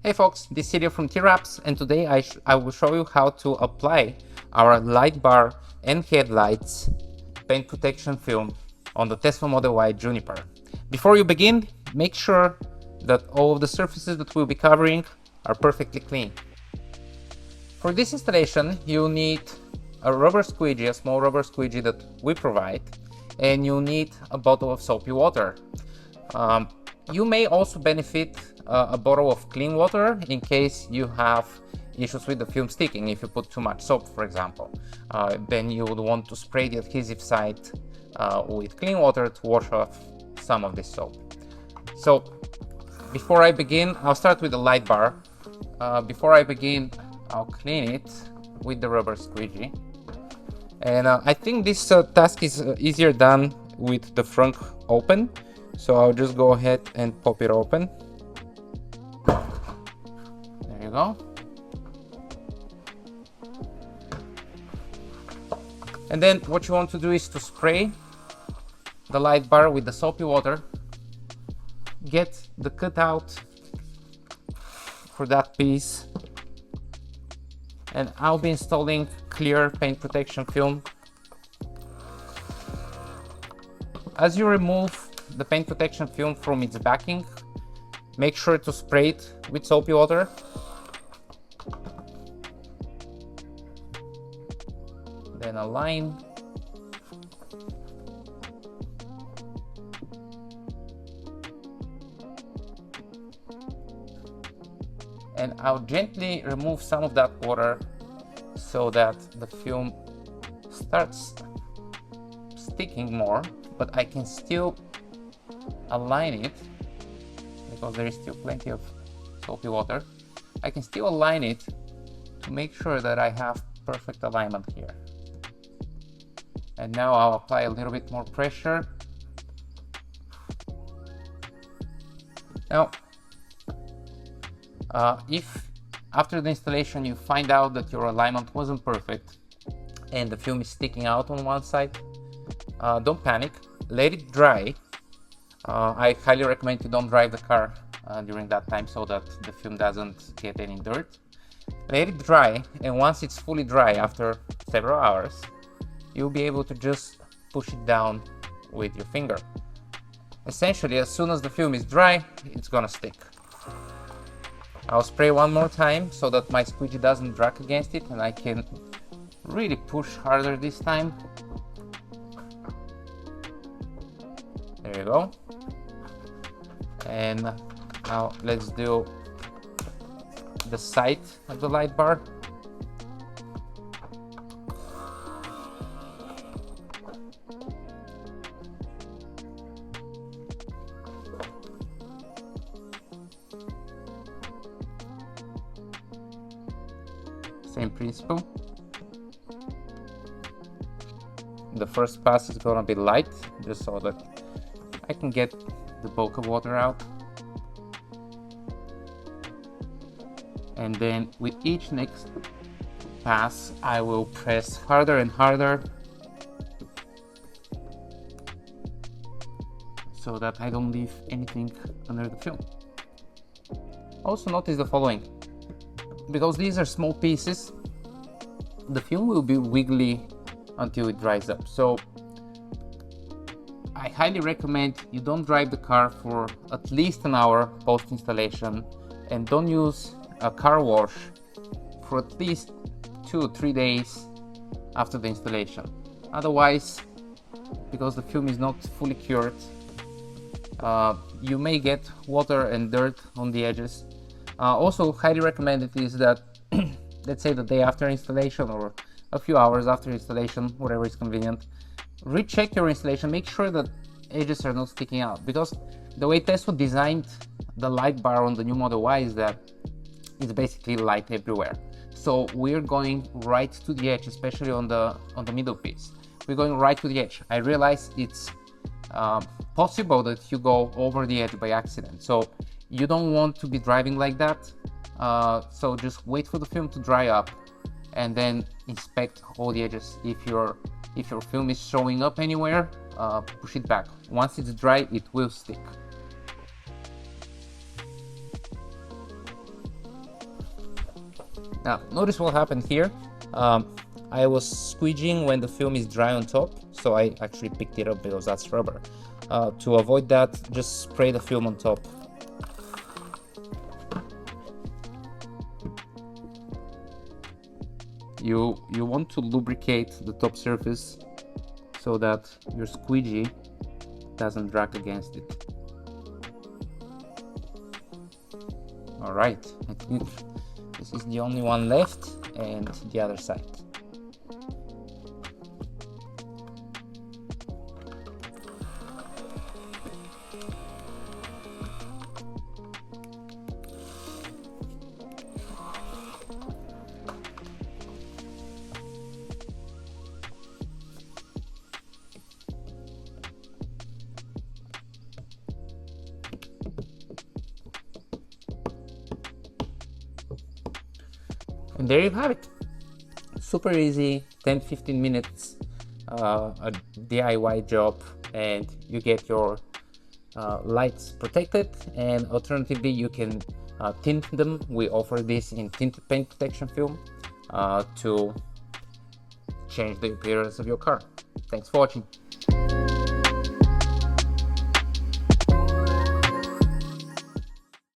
Hey folks, this is Cidio from TWRAPS, and today I will show you how to apply our light bar and headlights paint protection film on the Tesla Model Y Juniper. Before you begin, make sure that all of the surfaces that we'll be covering are perfectly clean. For this installation, you'll need a rubber squeegee, a small rubber squeegee that we provide, and you'll need a bottle of soapy water. You may also benefit a bottle of clean water in case you have issues with the film sticking. If you put too much soap, for example, then you would want to spray the adhesive side with clean water to wash off some of this soap. So before I begin, I'll start with the light bar. Before I begin, I'll clean it with the rubber squeegee. And I think this task is easier done with the front open. So I'll just go ahead and pop it open. There you go. And then what you want to do is to spray the light bar with the soapy water. Get the cutout for that piece. And I'll be installing clear paint protection film. As you remove the paint protection film from its backing, make sure to spray it with soapy water. Then align. And I'll gently remove some of that water so that the film starts sticking more, but I can still align it because there is still plenty of soapy water. I can still align it to make sure that I have perfect alignment here. And now I'll apply a little bit more pressure. Now, if after the installation you find out that your alignment wasn't perfect and the film is sticking out on one side, don't panic, let it dry. I highly recommend you don't drive the car during that time so that the film doesn't get any dirt. Let it dry, and once it's fully dry after several hours, you'll be able to just push it down with your finger. Essentially, as soon as the film is dry, it's gonna stick. I'll spray one more time so that my squeegee doesn't drag against it and I can really push harder this time. There you go. And now let's do the side of the light bar. Same principle. The first pass is gonna be light, just so that I can get the bulk of water out. And then with each next pass, I will press harder and harder so that I don't leave anything under the film. Also notice the following. Because these are small pieces, the film will be wiggly until it dries up. So I highly recommend you don't drive the car for at least an hour post installation, and don't use a car wash for at least 2 or 3 days after the installation. Otherwise, because the film is not fully cured, you may get water and dirt on the edges. Also highly recommended is that let's say the day after installation or a few hours after installation, whatever is convenient, recheck your installation, make sure that edges are not sticking out, because the way Tesla designed the light bar on the new Model Y is that it's basically light everywhere. So we're going right to the edge, especially on the middle piece. We're going right to the edge. I realize it's possible that you go over the edge by accident, so you don't want to be driving like that. So just wait for the film to dry up and then inspect all the edges. If your film is showing up anywhere, push it back. Once it's dry, it will stick. Now, notice what happened here. I was squeegeeing when the film is dry on top, so I actually picked it up because that's rubber. To avoid that, just spray the film on top. You want to lubricate the top surface so that your squeegee doesn't drag against it. All right, I think this is the only one left, and the other side. And there you have it. Super easy, 10-15 minutes, a DIY job, and you get your lights protected. And alternatively, you can tint them. We offer this in tinted paint protection film to change the appearance of your car. Thanks for watching.